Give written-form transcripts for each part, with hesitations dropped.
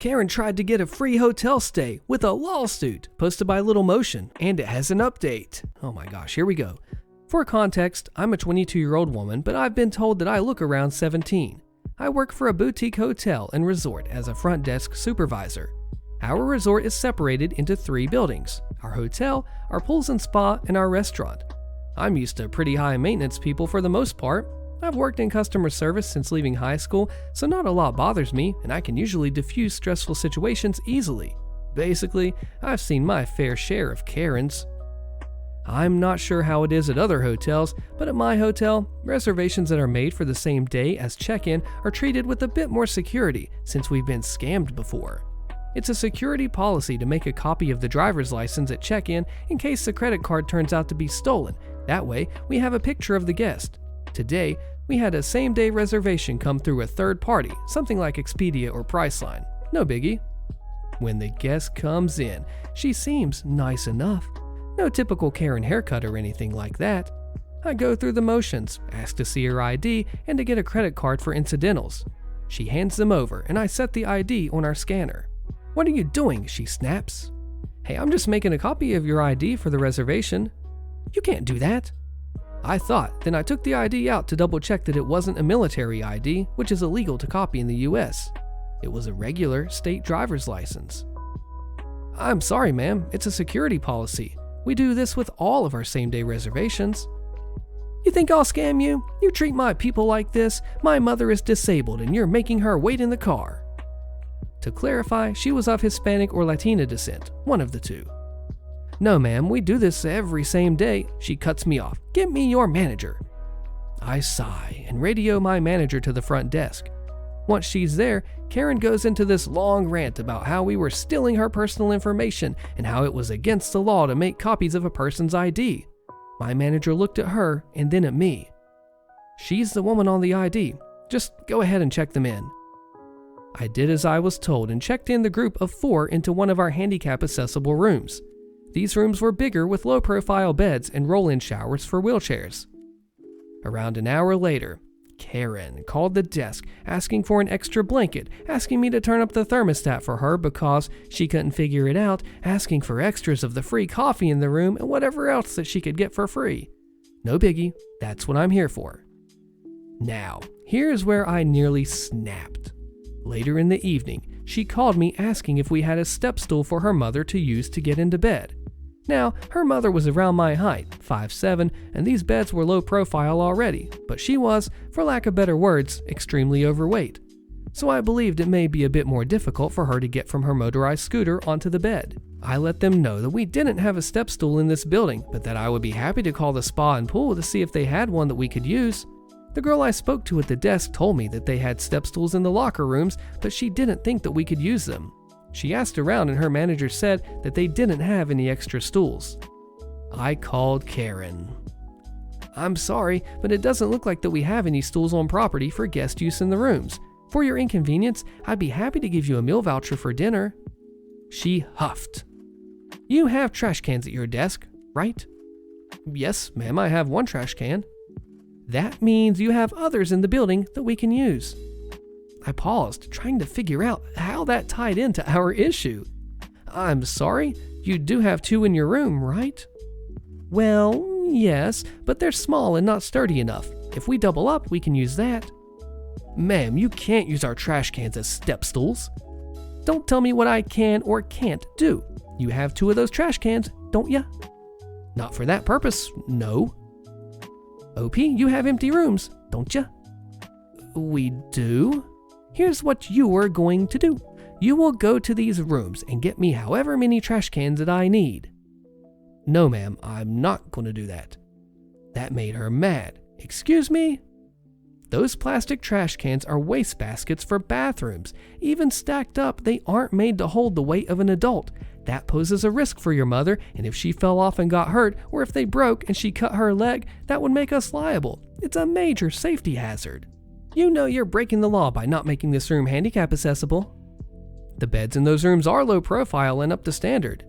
Karen tried to get a free hotel stay with a lawsuit posted by Little Motion, and it has an update. Oh my gosh, here we go. For context, I'm a 22-year-old woman, but I've been told that I look around 17. I work for a boutique hotel and resort as a front desk supervisor. Our resort is separated into 3 buildings: our hotel, our pools and spa, and our restaurant. I'm used to pretty high maintenance people for the most part. I've worked in customer service since leaving high school, so not a lot bothers me, and I can usually diffuse stressful situations easily. Basically, I've seen my fair share of Karens. I'm not sure how it is at other hotels, but at my hotel, reservations that are made for the same day as check-in are treated with a bit more security since we've been scammed before. It's a security policy to make a copy of the driver's license at check-in in case the credit card turns out to be stolen. That way, we have a picture of the guest. Today, we had a same-day reservation come through a third party, something like Expedia or Priceline. No biggie. When the guest comes in, she seems nice enough. No typical Karen haircut or anything like that. I go through the motions, ask to see her ID, and to get a credit card for incidentals. She hands them over, and I set the ID on our scanner. "What are you doing?" she snaps. "Hey, I'm just making a copy of your ID for the reservation." "You can't do that." I thought, then I took the ID out to double check that it wasn't a military ID, which is illegal to copy in the US. It was a regular state driver's license. "I'm sorry, ma'am, it's a security policy. We do this with all of our same-day reservations." "You think I'll scam you? You treat my people like this? My mother is disabled and you're making her wait in the car." To clarify, she was of Hispanic or Latina descent, one of the two. "No, ma'am, we do this every same day." She cuts me off. "Get me your manager." I sigh and radio my manager to the front desk. Once she's there, Karen goes into this long rant about how we were stealing her personal information and how it was against the law to make copies of a person's ID. My manager looked at her and then at me. "She's the woman on the ID. Just go ahead and check them in." I did as I was told and checked in the group of 4 into one of our handicap-accessible rooms. These rooms were bigger with low-profile beds and roll-in showers for wheelchairs. Around an hour later, Karen called the desk asking for an extra blanket, asking me to turn up the thermostat for her because she couldn't figure it out, asking for extras of the free coffee in the room and whatever else that she could get for free. No biggie, that's what I'm here for. Now, here's where I nearly snapped. Later in the evening, she called me asking if we had a step stool for her mother to use to get into bed. Now, her mother was around my height, 5'7", and these beds were low profile already, but she was, for lack of better words, extremely overweight. So I believed it may be a bit more difficult for her to get from her motorized scooter onto the bed. I let them know that we didn't have a step stool in this building, but that I would be happy to call the spa and pool to see if they had one that we could use. The girl I spoke to at the desk told me that they had step stools in the locker rooms, but she didn't think that we could use them. She asked around and her manager said that they didn't have any extra stools. I called Karen. "I'm sorry, but it doesn't look like that we have any stools on property for guest use in the rooms. For your inconvenience, I'd be happy to give you a meal voucher for dinner." She huffed. "You have trash cans at your desk, right?" "Yes, ma'am, I have one trash can." "That means you have others in the building that we can use." I paused, trying to figure out how that tied into our issue. "I'm sorry, you do have 2 in your room, right?" "Well, yes, but they're small and not sturdy enough. If we double up, we can use that." "Ma'am, you can't use our trash cans as step stools." "Don't tell me what I can or can't do. You have 2 of those trash cans, don't ya?" "Not for that purpose, no." "OP, you have empty rooms, don't ya?" "We do." "Here's what you are going to do. You will go to these rooms and get me however many trash cans that I need." "No, ma'am, I'm not going to do that." That made her mad. "Excuse me?" "Those plastic trash cans are waste baskets for bathrooms. Even stacked up, they aren't made to hold the weight of an adult. That poses a risk for your mother, and if she fell off and got hurt, or if they broke and she cut her leg, that would make us liable. It's a major safety hazard. You know you're breaking the law by not making this room handicap accessible." "The beds in those rooms are low profile and up to standard."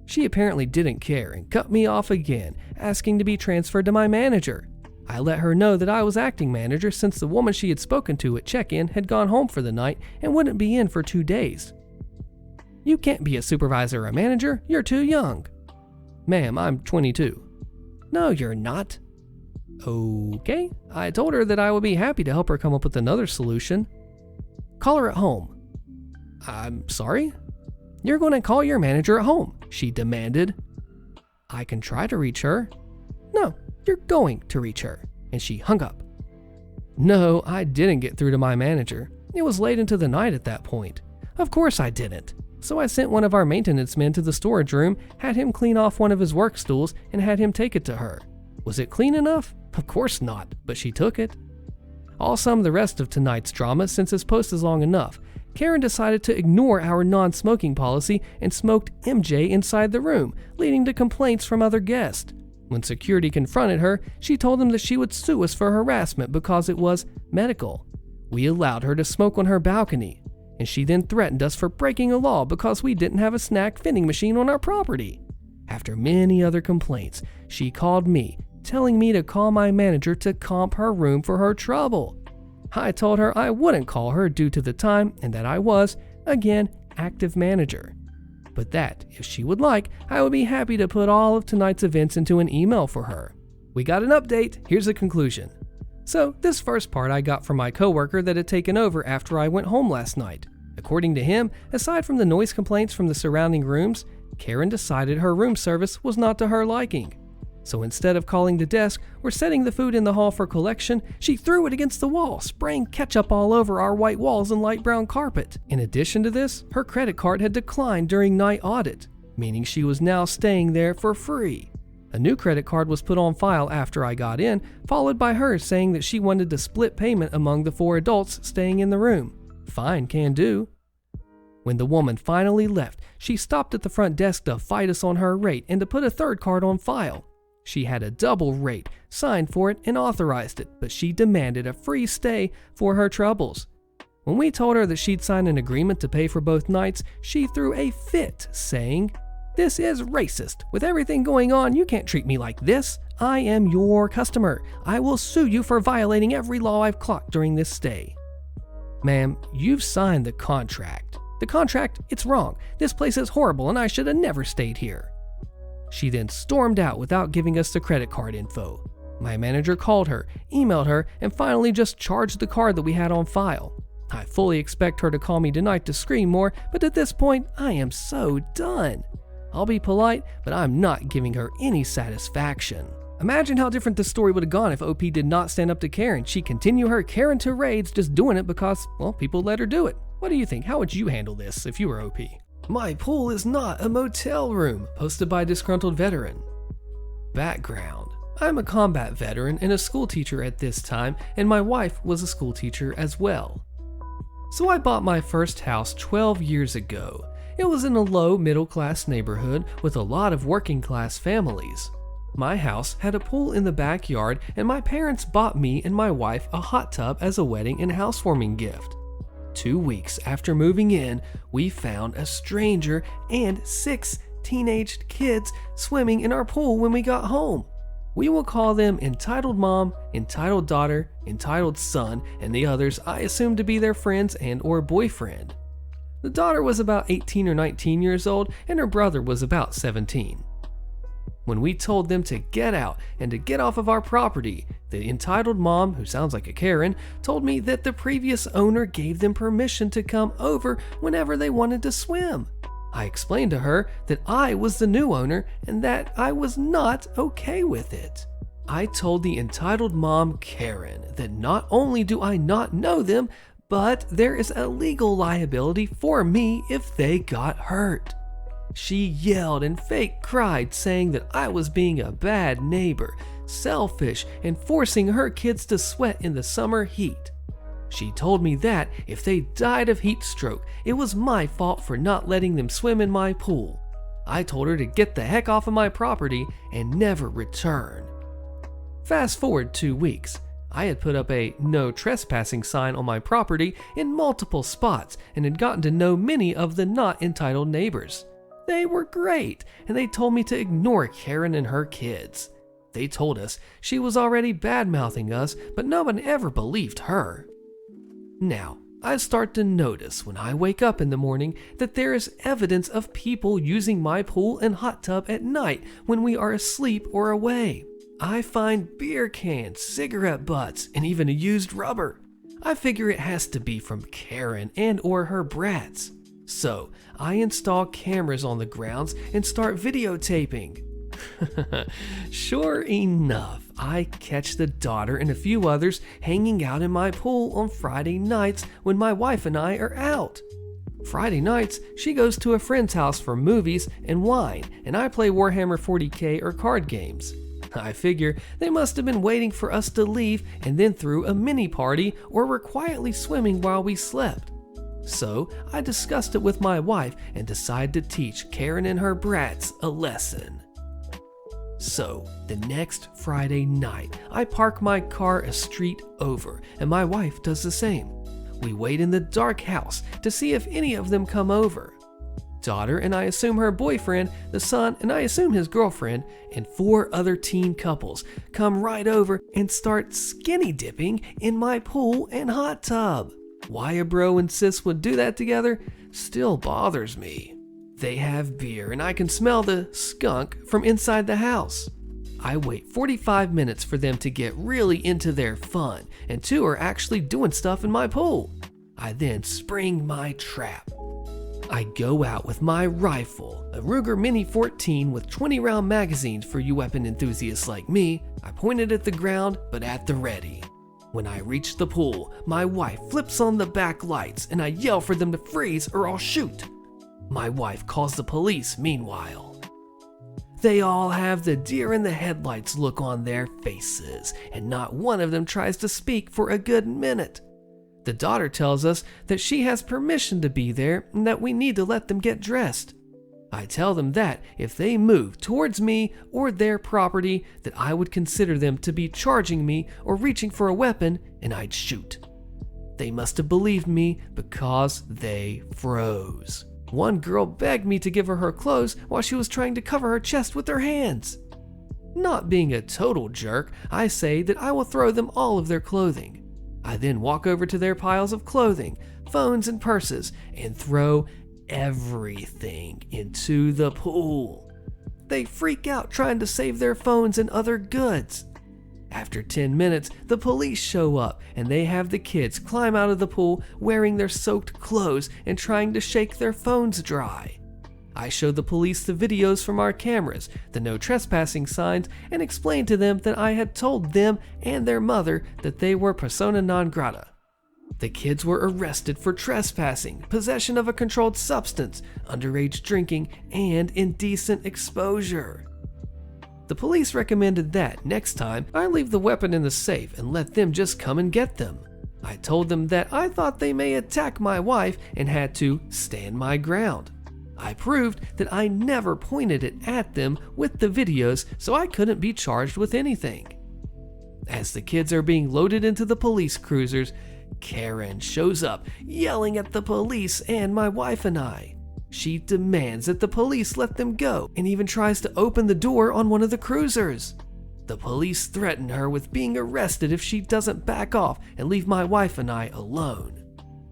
She apparently didn't care and cut me off again, asking to be transferred to my manager. I let her know that I was acting manager since the woman she had spoken to at check-in had gone home for the night and wouldn't be in for 2 days. You can't be a supervisor or a manager, you're too young. Ma'am, I'm 22. No, you're not. Okay, I told her that I would be happy to help her come up with another solution. Call her at home. I'm sorry? You're going to call your manager at home, she demanded. I can try to reach her. No, you're going to reach her. And she hung up. No, I didn't get through to my manager. It was late into the night at that point. Of course I didn't. So I sent one of our maintenance men to the storage room, had him clean off one of his work stools, and had him take it to her. Was it clean enough? Of course not, but she took it. I'll sum the rest of tonight's drama since this post is long enough. Karen decided to ignore our non-smoking policy and smoked MJ inside the room, leading to complaints from other guests. When security confronted her, she told them that she would sue us for harassment because it was medical. We allowed her to smoke on her balcony, and she then threatened us for breaking a law because we didn't have a snack vending machine on our property. After many other complaints, she called me, telling me to call my manager to comp her room for her trouble. I told her I wouldn't call her due to the time and that I was, again, active manager. But that, if she would like, I would be happy to put all of tonight's events into an email for her. We got an update, here's the conclusion. So, this first part I got from my coworker that had taken over after I went home last night. According to him, aside from the noise complaints from the surrounding rooms, Karen decided her room service was not to her liking. So instead of calling the desk or setting the food in the hall for collection, she threw it against the wall, spraying ketchup all over our white walls and light brown carpet. In addition to this, her credit card had declined during night audit, meaning she was now staying there for free. A new credit card was put on file after I got in, followed by her saying that she wanted to split payment among the 4 adults staying in the room. Fine, can do. When the woman finally left, she stopped at the front desk to fight us on her rate and to put a third card on file. She had a double rate, signed for it, and authorized it, but she demanded a free stay for her troubles. When we told her that she'd signed an agreement to pay for both nights, she threw a fit, saying, "This is racist. With everything going on, you can't treat me like this. I am your customer. I will sue you for violating every law I've clocked during this stay." Ma'am, you've signed the contract. The contract, it's wrong. This place is horrible and I should have never stayed here. She then stormed out without giving us the credit card info. My manager called her, emailed her, and finally just charged the card that we had on file. I fully expect her to call me tonight to scream more, but at this point, I am so done. I'll be polite, but I'm not giving her any satisfaction. Imagine how different this story would have gone if OP did not stand up to Karen. She'd continue her Karen tirades, just doing it because, well, people let her do it. What do you think? How would you handle this if you were OP? My pool is not a motel room, posted by disgruntled veteran. Background. I'm a combat veteran and a school teacher at this time, and my wife was a school teacher as well. So I bought my first house 12 years ago. It was in a low middle-class neighborhood with a lot of working-class families. My house had a pool in the backyard, and my parents bought me and my wife a hot tub as a wedding and housewarming gift. 2 weeks after moving in, we found a stranger and 6 teenage kids swimming in our pool when we got home. We will call them entitled mom, entitled daughter, entitled son, and the others I assume to be their friends and or boyfriend. The daughter was about 18 or 19 years old, and her brother was about 17. When we told them to get out and to get off of our property, the entitled mom, who sounds like a Karen, told me that the previous owner gave them permission to come over whenever they wanted to swim. I explained to her that I was the new owner and that I was not okay with it. I told the entitled mom, Karen, that not only do I not know them, but there is a legal liability for me if they got hurt. She yelled and fake cried, saying that I was being a bad neighbor, selfish, and forcing her kids to sweat in the summer heat. She told me that if they died of heat stroke, it was my fault for not letting them swim in my pool. I told her to get the heck off of my property and never return. Fast forward 2 weeks. I had put up a no trespassing sign on my property in multiple spots and had gotten to know many of the not entitled neighbors. They were great, and they told me to ignore Karen and her kids. They told us she was already bad-mouthing us, but no one ever believed her. Now, I start to notice when I wake up in the morning that there is evidence of people using my pool and hot tub at night when we are asleep or away. I find beer cans, cigarette butts, and even a used rubber. I figure it has to be from Karen and or her brats. So, I install cameras on the grounds and start videotaping. Sure enough, I catch the daughter and a few others hanging out in my pool on Friday nights when my wife and I are out. Friday nights, she goes to a friend's house for movies and wine, and I play Warhammer 40K or card games. I figure they must have been waiting for us to leave and then threw a mini party or were quietly swimming while we slept. So I discussed it with my wife and decided to teach Karen and her brats a lesson. So, the next Friday night, I park my car a street over, and my wife does the same. We wait in the dark house to see if any of them come over. Daughter and I assume her boyfriend, the son and I assume his girlfriend, and 4 other teen couples come right over and start skinny dipping in my pool and hot tub. Why a bro and sis would do that together still bothers me. They have beer and I can smell the skunk from inside the house. I wait 45 minutes for them to get really into their fun, and 2 are actually doing stuff in my pool. I then spring my trap. I go out with my rifle, a Ruger Mini 14 with 20-round magazines for you weapon enthusiasts like me. I point it at the ground, but at the ready. When I reach the pool, my wife flips on the back lights and I yell for them to freeze or I'll shoot. My wife calls the police meanwhile. They all have the deer in the headlights look on their faces, and not one of them tries to speak for a good minute. The daughter tells us that she has permission to be there and that we need to let them get dressed. I tell them that if they move towards me or their property, that I would consider them to be charging me or reaching for a weapon, and I'd shoot. They must have believed me because they froze. One girl begged me to give her her clothes while she was trying to cover her chest with her hands. Not being a total jerk, I say that I will throw them all of their clothing. I then walk over to their piles of clothing, phones and purses, and throw everything into the pool. They freak out trying to save their phones and other goods. After 10 minutes, the police show up and they have the kids climb out of the pool wearing their soaked clothes and trying to shake their phones dry. I show the police the videos from our cameras, the no trespassing signs, and explain to them that I had told them and their mother that they were persona non grata. The kids were arrested for trespassing, possession of a controlled substance, underage drinking, and indecent exposure. The police recommended that next time I leave the weapon in the safe and let them just come and get them. I told them that I thought they may attack my wife and had to stand my ground. I proved that I never pointed it at them with the videos, so I couldn't be charged with anything. As the kids are being loaded into the police cruisers, Karen shows up, yelling at the police and my wife and I. She demands that the police let them go and even tries to open the door on one of the cruisers. The police threaten her with being arrested if she doesn't back off and leave my wife and I alone.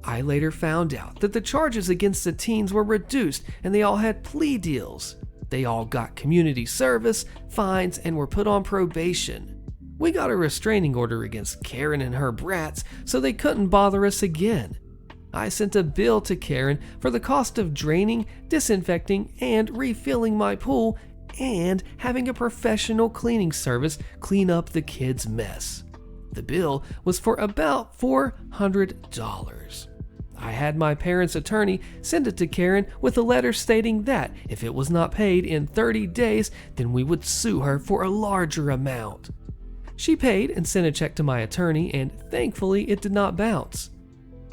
I later found out that the charges against the teens were reduced and they all had plea deals. They all got community service, fines, and were put on probation. We got a restraining order against Karen and her brats, so they couldn't bother us again. I sent a bill to Karen for the cost of draining, disinfecting, and refilling my pool, and having a professional cleaning service clean up the kids' mess. The bill was for about $400. I had my parents' attorney send it to Karen with a letter stating that if it was not paid in 30 days, then we would sue her for a larger amount. She paid and sent a check to my attorney, and thankfully it did not bounce.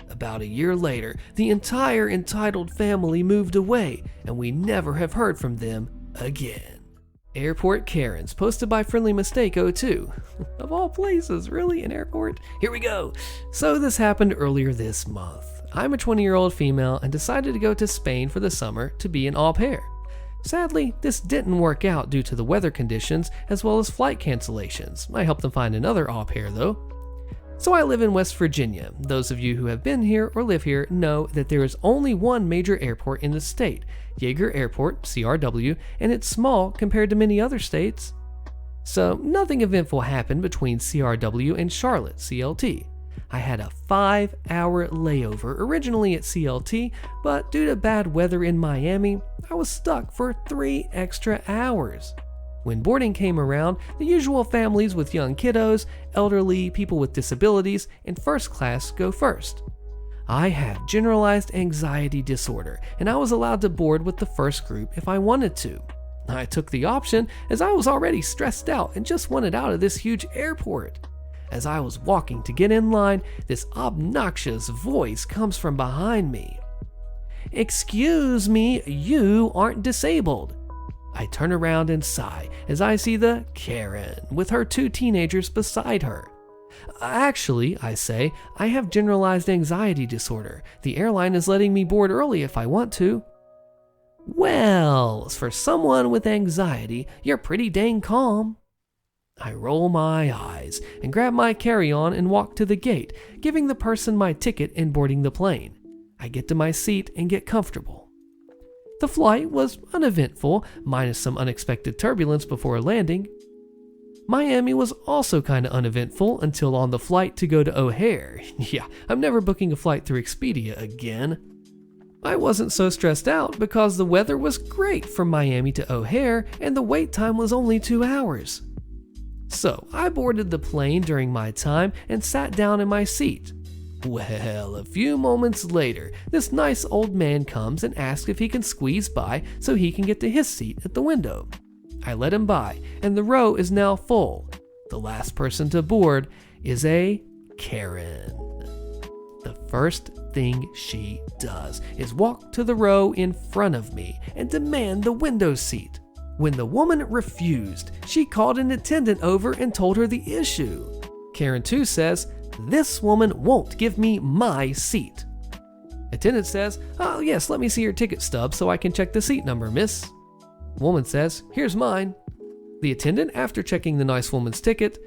About a year later, the entire entitled family moved away, and we never have heard from them again. Airport Karens, posted by Friendly Mistake 02. Of all places, really, an airport? Here we go. So this happened earlier this month. I'm a 20-year-old female and decided to go to Spain for the summer to be an au pair. Sadly, this didn't work out due to the weather conditions as well as flight cancellations. I helped them find another au pair though. So I live in West Virginia. Those of you who have been here or live here know that there is only one major airport in the state, Yeager Airport, CRW, and it's small compared to many other states. So nothing eventful happened between CRW and Charlotte, CLT. I had a 5-hour layover originally at CLT, but due to bad weather in Miami, I was stuck for 3 extra hours. When boarding came around, the usual families with young kiddos, elderly, people with disabilities, and first class go first. I have generalized anxiety disorder, and I was allowed to board with the first group if I wanted to. I took the option as I was already stressed out and just wanted out of this huge airport. As I was walking to get in line, this obnoxious voice comes from behind me. "Excuse me, you aren't disabled." I turn around and sigh as I see the Karen with her 2 teenagers beside her. "Actually," I say, "I have generalized anxiety disorder. The airline is letting me board early if I want to." "Well, for someone with anxiety, you're pretty dang calm." I roll my eyes and grab my carry-on and walk to the gate, giving the person my ticket and boarding the plane. I get to my seat and get comfortable. The flight was uneventful, minus some unexpected turbulence before landing. Miami was also kinda uneventful until on the flight to go to O'Hare. Yeah, I'm never booking a flight through Expedia again. I wasn't so stressed out because the weather was great from Miami to O'Hare and the wait time was only 2 hours. So I boarded the plane during my time and sat down in my seat. Well, a few moments later, this nice old man comes and asks if he can squeeze by so he can get to his seat at the window. I let him by, and the row is now full. The last person to board is a Karen. The first thing she does is walk to the row in front of me and demand the window seat. When the woman refused, she called an attendant over and told her the issue. Karen 2 says, "This woman won't give me my seat." Attendant says, "Oh yes, let me see your ticket stub so I can check the seat number, miss." Woman says, "Here's mine." The attendant, after checking the nice woman's ticket,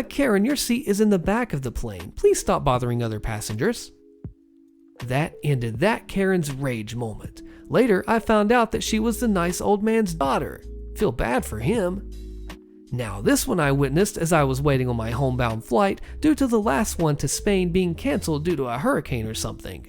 "Karen, your seat is in the back of the plane. Please stop bothering other passengers." That ended that Karen's rage moment. Later, I found out that she was the nice old man's daughter. Feel bad for him. Now, this one I witnessed as I was waiting on my homebound flight due to the last one to Spain being canceled due to a hurricane or something.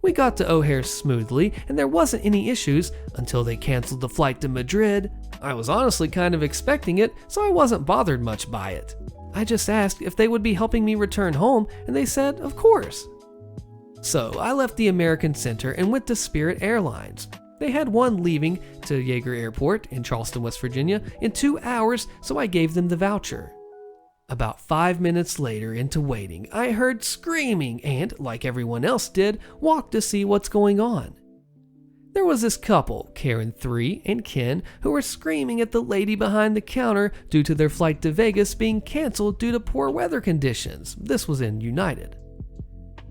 We got to O'Hare smoothly and there wasn't any issues until they canceled the flight to Madrid. I was honestly kind of expecting it, so I wasn't bothered much by it. I just asked if they would be helping me return home and they said, of course. So I left the American Center and went to Spirit Airlines. They had one leaving to Yeager Airport in Charleston, West Virginia in 2 hours, so I gave them the voucher. About 5 minutes later into waiting, I heard screaming and, like everyone else did, walked to see what's going on. There was this couple, Karen 3 and Ken, who were screaming at the lady behind the counter due to their flight to Vegas being canceled due to poor weather conditions. This was in United.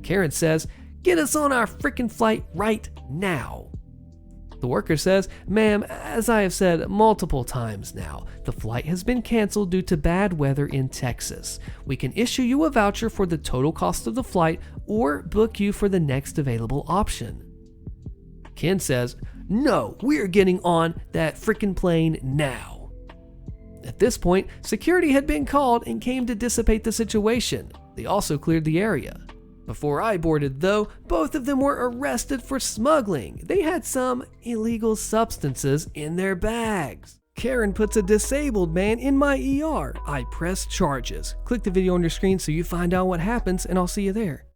Karen says, "Get us on our frickin' flight right now." The worker says, "Ma'am, as I have said multiple times now, the flight has been canceled due to bad weather in Texas. We can issue you a voucher for the total cost of the flight or book you for the next available option." Ken says, "No, we're getting on that frickin' plane now." At this point, security had been called and came to dissipate the situation. They also cleared the area. Before I boarded, though, both of them were arrested for smuggling. They had some illegal substances in their bags. Karen puts a disabled man in my ER. I press charges. Click the video on your screen so you find out what happens, and I'll see you there.